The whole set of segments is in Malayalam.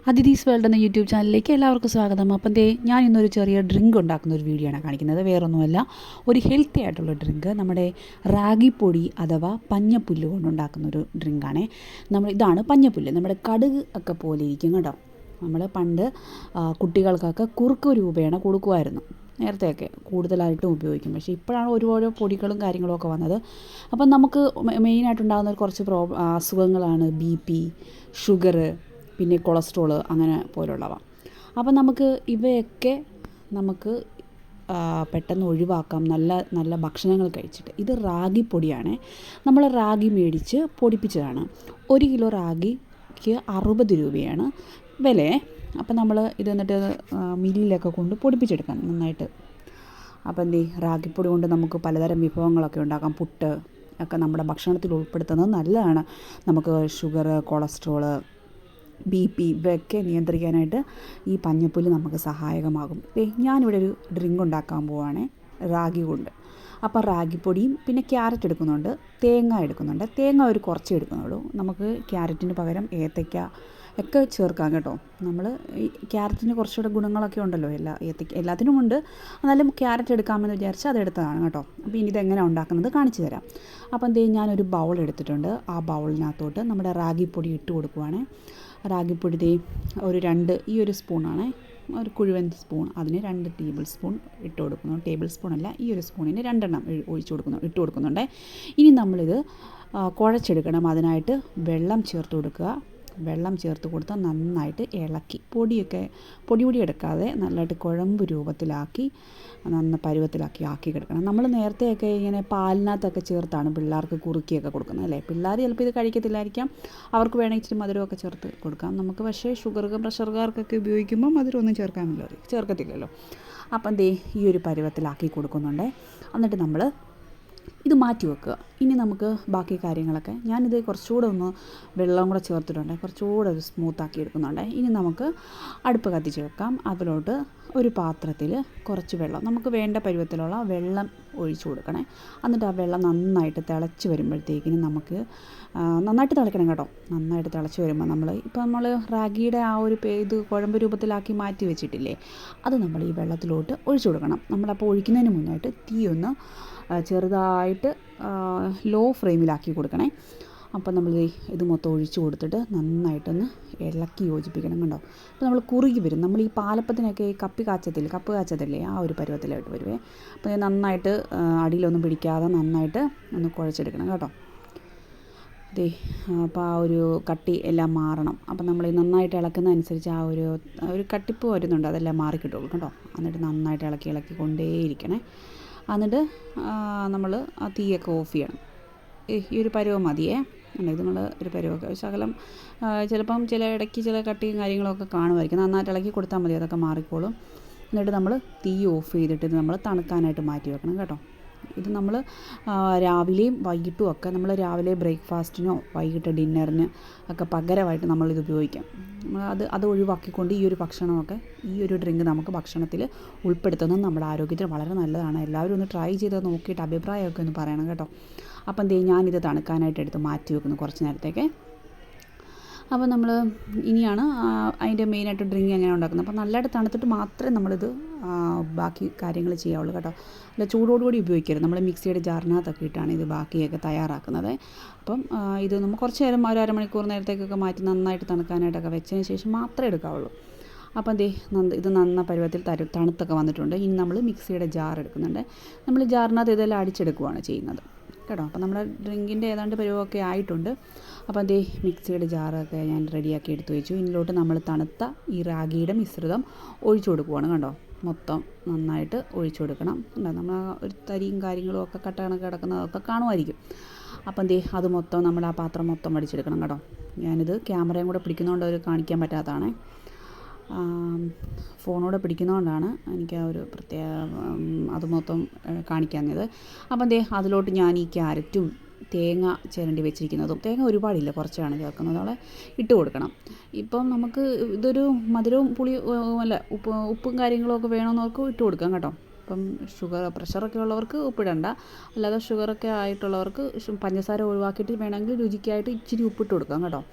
അതിഥീസ് വേൾഡ് എന്ന യൂട്യൂബ് ചാനലിലേക്ക് എല്ലാവർക്കും സ്വാഗതം. അപ്പം ഞാൻ ഇന്നൊരു ചെറിയ ഡ്രിങ്ക് ഉണ്ടാക്കുന്ന ഒരു വീഡിയോ ആണ് കാണിക്കുന്നത്. വേറൊന്നുമല്ല, ഒരു ഹെൽത്തി ആയിട്ടുള്ള ഡ്രിങ്ക്, നമ്മുടെ റാഗി പൊടി അഥവാ പഞ്ഞപ്പുല്ല് കൊണ്ടുണ്ടാക്കുന്ന ഒരു ഡ്രിങ്കാണ്. ഇതാണ് പഞ്ഞപ്പുല്ല്. നമ്മുടെ കടുക് ഒക്കെ പോലെ ഇരിക്കും കേട്ടോ. നമ്മൾ പണ്ട് കുട്ടികൾക്കൊക്കെ കുറുക്ക് രൂപേണ കൊടുക്കുമായിരുന്നു. നേരത്തെയൊക്കെ കൂടുതലായിട്ടും ഉപയോഗിക്കും. പക്ഷേ ഇപ്പോഴാണ് ഓരോ പൊടികളും കാര്യങ്ങളും ഒക്കെ വന്നത്. അപ്പം നമുക്ക് മെയിനായിട്ടുണ്ടാകുന്ന കുറച്ച് അസുഖങ്ങളാണ് BP, ഷുഗർ, പിന്നെ കൊളസ്ട്രോള് അങ്ങനെ പോലുള്ളവ. അപ്പം നമുക്ക് ഇവയൊക്കെ പെട്ടെന്ന് ഒഴിവാക്കാം നല്ല നല്ല ഭക്ഷണങ്ങൾ കഴിച്ചിട്ട്. ഇത് റാഗി പൊടിയാണ്. നമ്മൾ റാഗി മേടിച്ച് പൊടിപ്പിച്ചതാണ്. 1 കിലോ റാഗിക്ക് 60 രൂപയാണ് വില. അപ്പം നമ്മൾ ഇത് എന്നിട്ട് മില്ലിലൊക്കെ കൊണ്ട് പൊടിപ്പിച്ചെടുക്കാം നന്നായിട്ട്. അപ്പം റാഗിപ്പൊടി കൊണ്ട് നമുക്ക് പലതരം വിഭവങ്ങളൊക്കെ ഉണ്ടാക്കാം. പുട്ട് ഒക്കെ നമ്മുടെ ഭക്ഷണത്തിൽ ഉൾപ്പെടുത്തുന്നത് നല്ലതാണ്. നമുക്ക് ഷുഗർ, കൊളസ്ട്രോള്, BP ഇവയൊക്കെ നിയന്ത്രിക്കാനായിട്ട് ഈ പഞ്ഞപ്പുല്ല് നമുക്ക് സഹായകമാകും. ഞാനിവിടെ ഒരു ഡ്രിങ്ക് ഉണ്ടാക്കാൻ പോവുകയാണ് റാഗി കൊണ്ട്. അപ്പോൾ റാഗിപ്പൊടിയും പിന്നെ ക്യാരറ്റ് എടുക്കുന്നുണ്ട്, തേങ്ങ എടുക്കുന്നുണ്ട്. തേങ്ങ ഒരു കുറച്ചേ എടുക്കുന്നുള്ളൂ. നമുക്ക് ക്യാരറ്റിന് പകരം ഏത്തയ്ക്ക ഒക്കെ ചേർക്കാം കേട്ടോ. നമ്മൾ ഈ ക്യാരറ്റിന് കുറച്ചുകൂടെ ഗുണങ്ങളൊക്കെ ഉണ്ടല്ലോ, എല്ലാത്തിനും ഉണ്ട്. എന്നാലും ക്യാരറ്റ് എടുക്കാമെന്ന് വിചാരിച്ച് അതെടുത്തതാണ് കേട്ടോ. അപ്പോൾ ഇനി ഇതെങ്ങനെയാണ് ഉണ്ടാക്കുന്നത് കാണിച്ചു തരാം. അപ്പം ഞാനൊരു ബൗൾ എടുത്തിട്ടുണ്ട്. ആ ബൗളിനകത്തോട്ട് നമ്മുടെ റാഗിപ്പൊടി ഇട്ട് കൊടുക്കുവാണ്. റാഗിപ്പൊടി ഈ ഒരു സ്പൂണാണ്, ഒരു കുഴുവൻ സ്പൂൺ, അതിന് 2 ടേബിൾ സ്പൂൺ ഇട്ട് കൊടുക്കുന്നു. ടേബിൾ സ്പൂണല്ല, ഈ ഒരു സ്പൂണിന് 2 എണ്ണം ഇട്ട് കൊടുക്കുന്നുണ്ട്. ഇനി നമ്മളിത് കുഴച്ചെടുക്കണം. അതിനായിട്ട് വെള്ളം ചേർത്ത് കൊടുക്കുക. വെള്ളം ചേർത്ത് കൊടുത്താൽ നന്നായിട്ട് ഇളക്കി പൊടി എടുക്കാതെ നല്ലതായിട്ട് കുഴമ്പ് രൂപത്തിലാക്കി പരുവത്തിലാക്കി കിടക്കണം. നമ്മൾ നേരത്തെയൊക്കെ ഇങ്ങനെ പാലിനകത്തൊക്കെ ചേർത്താണ് പിള്ളേർക്ക് കുറുക്കിയൊക്കെ കൊടുക്കുന്നത് അല്ലേ. പിള്ളേർ ചിലപ്പോൾ ഇത് കഴിക്കത്തില്ലായിരിക്കാം. അവർക്ക് വേണമെങ്കിൽ ഇച്ചിരി മധുരമൊക്കെ ചേർത്ത് കൊടുക്കാം നമുക്ക്. പക്ഷേ പ്രഷറുകാർക്കൊക്കെ ഉപയോഗിക്കുമ്പോൾ മധുരമൊന്നും ചേർക്കത്തില്ലല്ലോ. അപ്പം ഈ ഒരു പരുവത്തിലാക്കി കൊടുക്കുന്നുണ്ട്. എന്നിട്ട് നമ്മൾ ഇത് മാറ്റി വെക്കുക. ഇനി നമുക്ക് ബാക്കി കാര്യങ്ങളൊക്കെ, ഞാനിത് കുറച്ചുകൂടെ ഒന്ന് വെള്ളം കൂടെ ചേർത്തിട്ടുണ്ട്, കുറച്ചുകൂടെ ഒരു സ്മൂത്താക്കി എടുക്കുന്നുണ്ട്. ഇനി നമുക്ക് അടുപ്പ് കത്തിച്ച് വെക്കാം. അതിലോട്ട് ഒരു പാത്രത്തിൽ കുറച്ച് വെള്ളം, നമുക്ക് വേണ്ട പരുവത്തിലുള്ള വെള്ളം ഒഴിച്ചു കൊടുക്കണേ. എന്നിട്ട് ആ വെള്ളം നന്നായിട്ട് തിളച്ച് വരുമ്പോഴത്തേക്കിനും നമുക്ക് നന്നായിട്ട് തിളയ്ക്കണം കേട്ടോ. നന്നായിട്ട് തിളച്ച് വരുമ്പോൾ നമ്മൾ റാഗിയുടെ ആ ഒരു ഇത് കുഴമ്പ് രൂപത്തിലാക്കി മാറ്റി വെച്ചിട്ടില്ലേ, അത് നമ്മൾ ഈ വെള്ളത്തിലോട്ട് ഒഴിച്ചു കൊടുക്കണം. നമ്മളപ്പോൾ ഒഴിക്കുന്നതിന് മുന്നായിട്ട് തീ ഒന്ന് ചെറുതായിട്ട് ലോ ഫ്ലെയിമിലാക്കി കൊടുക്കണേ. അപ്പം നമ്മൾ ഇത് മൊത്തം ഒഴിച്ച് കൊടുത്തിട്ട് നന്നായിട്ടൊന്ന് ഇളക്കി യോജിപ്പിക്കണം കണ്ടോ. അപ്പോൾ നമ്മൾ കുറുകി വരും. നമ്മൾ ഈ പാലപ്പത്തിനൊക്കെ ഈ കപ്പ് കാച്ചത്തില്ലേ, ആ ഒരു പരുവത്തിലായിട്ട് വരുവേ. അപ്പോൾ നന്നായിട്ട് അടിയിലൊന്നും പിടിക്കാതെ നന്നായിട്ട് ഒന്ന് കുഴച്ചെടുക്കണം കേട്ടോ. അപ്പോൾ ആ ഒരു കട്ടി എല്ലാം മാറണം. അപ്പം നമ്മൾ നന്നായിട്ട് ഇളക്കുന്നതനുസരിച്ച് ആ ഒരു കട്ടിപ്പ് വരുന്നുണ്ട്, അതെല്ലാം മാറിക്കിട്ടുള്ളൂ കേട്ടോ. എന്നിട്ട് നന്നായിട്ട് ഇളക്കി കൊണ്ടേയിരിക്കണേ. എന്നിട്ട് നമ്മൾ ആ തീയൊക്കെ ഓഫ് ചെയ്യണം. ഈ ഒരു പരുവം മതിയേ. ഇത് നമ്മൾ ഒരു പരുവമൊക്കെ ശകലം ചിലപ്പം ഇടയ്ക്ക് ചില കട്ടിയും കാര്യങ്ങളൊക്കെ കാണുമായിരിക്കും. നന്നായിട്ട് ഇളക്കി കൊടുത്താൽ മതി, അതൊക്കെ മാറിക്കോളും. എന്നിട്ട് നമ്മൾ തീ ഓഫ് ചെയ്തിട്ട് ഇത് നമ്മൾ തണുക്കാനായിട്ട് മാറ്റി വെക്കണം കേട്ടോ. ഇത് നമ്മൾ രാവിലെയും വൈകിട്ടും ഒക്കെ, നമ്മൾ രാവിലെ ബ്രേക്ക്ഫാസ്റ്റിനോ വൈകിട്ട് ഡിന്നറിന് ഒക്കെ പകരമായിട്ട് നമ്മളിത് ഉപയോഗിക്കാം. അത് ഒഴിവാക്കിക്കൊണ്ട് ഈ ഒരു ഭക്ഷണമൊക്കെ, ഈ ഒരു ഡ്രിങ്ക് നമുക്ക് ഭക്ഷണത്തിൽ ഉൾപ്പെടുത്തുന്നത് നമ്മുടെ ആരോഗ്യത്തിന് വളരെ നല്ലതാണ്. എല്ലാവരും ഒന്ന് ട്രൈ ചെയ്ത് നോക്കിയിട്ട് അഭിപ്രായമൊക്കെ ഒന്ന് പറയണം കേട്ടോ. അപ്പം ഞാനിത് തണുക്കാനായിട്ട് എടുത്ത് മാറ്റി വെക്കുന്നു കുറച്ച് നേരത്തേക്ക്. അപ്പോൾ നമ്മൾ ഇനിയാണ് അതിൻ്റെ മെയിനായിട്ട് ഡ്രിങ്ക് എങ്ങനെ ഉണ്ടാക്കുന്നത്. അപ്പോൾ നല്ലതായിട്ട് തണുത്തിട്ട് മാത്രമേ നമ്മളിത് ബാക്കി കാര്യങ്ങൾ ചെയ്യാവുള്ളൂ കേട്ടോ. അല്ല ചൂടോടുകൂടി ഉപയോഗിക്കരുത്. നമ്മൾ മിക്സിയുടെ ജാറിനകത്തൊക്കെ ഇട്ടാണ് ഇത് ബാക്കിയൊക്കെ തയ്യാറാക്കുന്നത്. അപ്പം ഇത് നമ്മൾ കുറച്ച് നേരം, ഒരു അരമണിക്കൂർ നേരത്തേക്കൊക്കെ മാറ്റി നന്നായിട്ട് തണുക്കാനായിട്ടൊക്കെ വെച്ചതിന് ശേഷം മാത്രമേ എടുക്കാവുള്ളൂ. അപ്പം ഇത് പരുവത്തിൽ തണുത്തൊക്കെ വന്നിട്ടുണ്ട്. ഇനി നമ്മൾ മിക്സിയുടെ ജാർ എടുക്കുന്നുണ്ട്. നമ്മൾ ജാറിനകത്ത് ഇതെല്ലാം അടിച്ചെടുക്കുകയാണ് ചെയ്യുന്നത് കേട്ടോ. അപ്പം നമ്മുടെ ഡ്രിങ്കിൻ്റെ ഏതാണ്ട് പരുവമൊക്കെ ആയിട്ടുണ്ട്. അപ്പം മിക്സിയുടെ ജാറൊക്കെ ഞാൻ റെഡിയാക്കി എടുത്ത് വെച്ചു. ഇതിലോട്ട് നമ്മൾ തണുത്ത ഈ റാഗിയുടെ മിശ്രിതം ഒഴിച്ചു കൊടുക്കുവാണ് കണ്ടോ. മൊത്തം നന്നായിട്ട് ഒഴിച്ചു കൊടുക്കണം. നമ്മൾ ഒരു തരിയും കാര്യങ്ങളും ഒക്കെ കട്ടകണക്ക് കിടക്കുന്നതൊക്കെ കാണുമായിരിക്കും. അപ്പം അത് മൊത്തം നമ്മൾ ആ പാത്രം മൊത്തം വടിച്ചെടുക്കണം കേട്ടോ. ഞാനിത് ക്യാമറയും കൂടെ പിടിക്കുന്നതുകൊണ്ട് അത് കാണിക്കാൻ പറ്റാത്തതാണ്. ഫോണോടെ പിടിക്കുന്നതുകൊണ്ടാണ് എനിക്ക് ആ ഒരു പ്രത്യേക അത് മൊത്തം കാണിക്കാഞ്ഞത്. അപ്പം അതിലോട്ട് ഞാൻ ഈ ക്യാരറ്റും തേങ്ങ ചിരണ്ടി വെച്ചിരിക്കുന്നതും, തേങ്ങ ഒരുപാടില്ല, കുറച്ചാണ് ചേർക്കുന്നത്, അവിടെ ഇട്ട് കൊടുക്കണം. ഇപ്പം നമുക്ക് ഇതൊരു മധുരവും അല്ല ഉപ്പും കാര്യങ്ങളൊക്കെ വേണമെന്നവർക്ക് ഇട്ട് കൊടുക്കാം കേട്ടോ. ഇപ്പം പ്രഷറൊക്കെ ഉള്ളവർക്ക് ഉപ്പിടണ്ട. അല്ലാതെ ഷുഗറൊക്കെ ആയിട്ടുള്ളവർക്ക് പഞ്ചസാര ഒഴിവാക്കിയിട്ട് വേണമെങ്കിൽ രുചിക്കായിട്ട് ഇച്ചിരി ഉപ്പിട്ട് കൊടുക്കാം കേട്ടോ.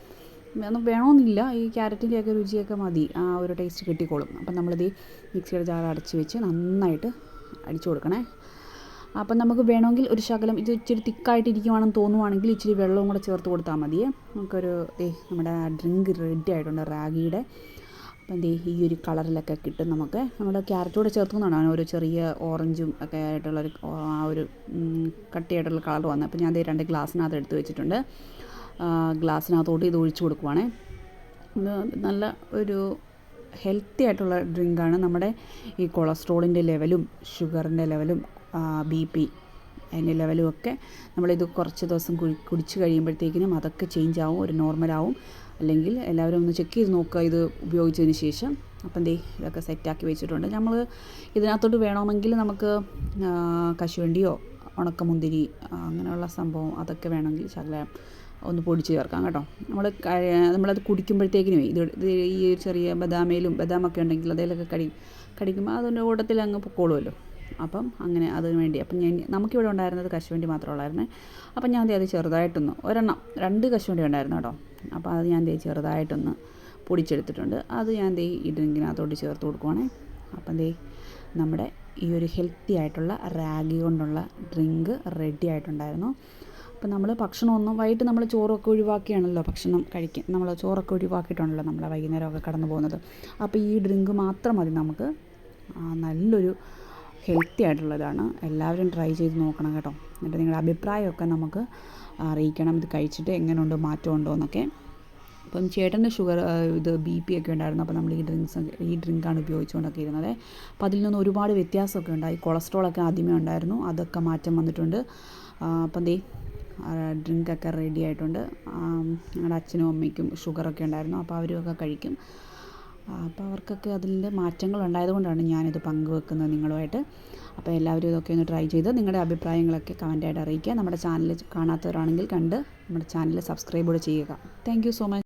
ഒന്നും വേണമെന്നില്ല, ഈ ക്യാരറ്റിൻ്റെയൊക്കെ രുചിയൊക്കെ മതി, ആ ഒരു ടേസ്റ്റ് കിട്ടിക്കോളും. അപ്പം നമ്മളിത് മിക്സിയുടെ ജാർ അടച്ച് വെച്ച് നന്നായിട്ട് അടിച്ചു കൊടുക്കണേ. അപ്പം നമുക്ക് വേണമെങ്കിൽ ഒരു ശകലം ഇത് ഇച്ചിരി തിക്കായിട്ടിരിക്കുവാണെന്ന് തോന്നുവാണെങ്കിൽ ഇച്ചിരി വെള്ളവും കൂടെ ചേർത്ത് കൊടുത്താൽ മതിയേ. നമുക്കൊരു നമ്മുടെ ഡ്രിങ്ക് റെഡി ആയിട്ടുണ്ട് റാഗിയുടെ. അപ്പം ഈ ഒരു കളറിലൊക്കെ കിട്ടും നമുക്ക്. നമ്മൾ ക്യാരറ്റോടെ ചേർത്തുകൊണ്ടാണ് ഒരു ചെറിയ ഓറഞ്ചും ഒക്കെ ആയിട്ടുള്ളൊരു ആ ഒരു കട്ടിയായിട്ടുള്ള കളർ വന്നത്. അപ്പോൾ ഞാൻ 2 ഗ്ലാസ്സിനകത്ത് എടുത്ത് വെച്ചിട്ടുണ്ട്. ഗ്ലാസ്സിനകത്തോട്ട് ഇത് ഒഴിച്ച് കൊടുക്കുവാണേ. ഇത് നല്ല ഒരു ഹെൽത്തി ആയിട്ടുള്ള ഡ്രിങ്കാണ്. നമ്മുടെ ഈ കൊളസ്ട്രോളിൻ്റെ ലെവലും ഷുഗറിൻ്റെ ലെവലും BP അതിൻ്റെ ലെവലും ഒക്കെ നമ്മളിത് കുറച്ച് ദിവസം കുടിച്ച് കഴിയുമ്പോഴത്തേക്കിനും അതൊക്കെ ചേഞ്ച് ആവും, ഒരു നോർമലാവും. അല്ലെങ്കിൽ എല്ലാവരും ഒന്ന് ചെക്ക് ചെയ്ത് നോക്കുക ഇത് ഉപയോഗിച്ചതിന് ശേഷം. അപ്പം ഇതൊക്കെ സെറ്റാക്കി വെച്ചിട്ടുണ്ട്. നമ്മൾ ഇതിനകത്തോട്ട് വേണമെങ്കിൽ നമുക്ക് കശുവണ്ടിയോ ഉണക്കമുന്തിരി അങ്ങനെയുള്ള സംഭവം അതൊക്കെ വേണമെങ്കിൽ ശകലം ഒന്ന് പൊടിച്ച് ചേർക്കാം കേട്ടോ. നമ്മളത് കുടിക്കുമ്പോഴത്തേക്കിനും ഇത് ഈ ചെറിയ ബദാമൊക്കെ ഉണ്ടെങ്കിൽ അതിലൊക്കെ കടിക്കുമ്പോൾ അതിൻ്റെ കൂട്ടത്തിൽ അങ്ങ് പൊക്കോളുമല്ലോ. അപ്പം അങ്ങനെ അതിന് വേണ്ടി അപ്പം നമുക്കിവിടെ ഉണ്ടായിരുന്നത് കശുവണ്ടി മാത്രമുള്ളായിരുന്നേ. അപ്പം ഞാൻ അത് ചെറുതായിട്ടൊന്ന് 2 കശുവണ്ടി ഉണ്ടായിരുന്നു കേട്ടോ. അപ്പോൾ അത് ഞാൻ ചെറുതായിട്ടൊന്ന് പൊടിച്ചെടുത്തിട്ടുണ്ട്. അത് ഞാൻ ഈ ഡ്രിങ്കിനകത്തോട്ട് ചേർത്ത് കൊടുക്കുവാണേ. അപ്പം നമ്മുടെ ഈ ഒരു ഹെൽത്തി ആയിട്ടുള്ള റാഗി കൊണ്ടുള്ള ഡ്രിങ്ക് റെഡി ആയിട്ടുണ്ടായിരുന്നു. അപ്പം നമ്മൾ ഭക്ഷണമൊന്നും വൈകിട്ട് നമ്മൾ ചോറൊക്കെ ഒഴിവാക്കിയാണല്ലോ ഭക്ഷണം കഴിക്കുക. നമ്മൾ ചോറൊക്കെ ഒഴിവാക്കിയിട്ടാണല്ലോ നമ്മൾ വൈകുന്നേരമൊക്കെ കടന്നു പോകുന്നത്. അപ്പോൾ ഈ ഡ്രിങ്ക് മാത്രം മതി നമുക്ക്. നല്ലൊരു ഹെൽത്തി ആയിട്ടുള്ളതാണ്. എല്ലാവരും ട്രൈ ചെയ്ത് നോക്കണം കേട്ടോ. എന്നിട്ട് നിങ്ങളുടെ അഭിപ്രായമൊക്കെ നമുക്ക് അറിയിക്കണം, ഇത് കഴിച്ചിട്ട് എങ്ങനെയുണ്ട്, മാറ്റമുണ്ടോ എന്നൊക്കെ. അപ്പം ചേട്ടൻ്റെ ഇത് BP ഒക്കെ ഉണ്ടായിരുന്നു. അപ്പോൾ നമ്മൾ ഈ ഡ്രിങ്കാണ് ഉപയോഗിച്ചുകൊണ്ടൊക്കെ ഇരുന്നത്. അപ്പോൾ അതിൽ നിന്ന് ഒരുപാട് വ്യത്യാസമൊക്കെ ഉണ്ടായി. കൊളസ്ട്രോളൊക്കെ ആദ്യമേ ഉണ്ടായിരുന്നു, അതൊക്കെ മാറ്റം വന്നിട്ടുണ്ട്. അപ്പം ഡ്രിങ്കൊക്കെ റെഡി ആയിട്ടുണ്ട്. ഞങ്ങളുടെ അച്ഛനും അമ്മയ്ക്കും ഷുഗറൊക്കെ ഉണ്ടായിരുന്നു, അപ്പോൾ അവരുമൊക്കെ കഴിക്കും. അപ്പോൾ അവർക്കൊക്കെ അതിൻ്റെ മാറ്റങ്ങൾ ഉണ്ടായതുകൊണ്ടാണ് ഞാനിത് പങ്കുവെക്കുന്നത് നിങ്ങളുമായിട്ട്. അപ്പോൾ എല്ലാവരും ഇതൊക്കെ ഒന്ന് ട്രൈ ചെയ്ത് നിങ്ങളുടെ അഭിപ്രായങ്ങളൊക്കെ കമൻറ്റായിട്ട് അറിയിക്കുക. നമ്മുടെ ചാനൽ കാണാത്തവരാണെങ്കിൽ കണ്ട് നമ്മുടെ ചാനൽ സബ്സ്ക്രൈബ് കൂടെ ചെയ്യുക. Thank you so much.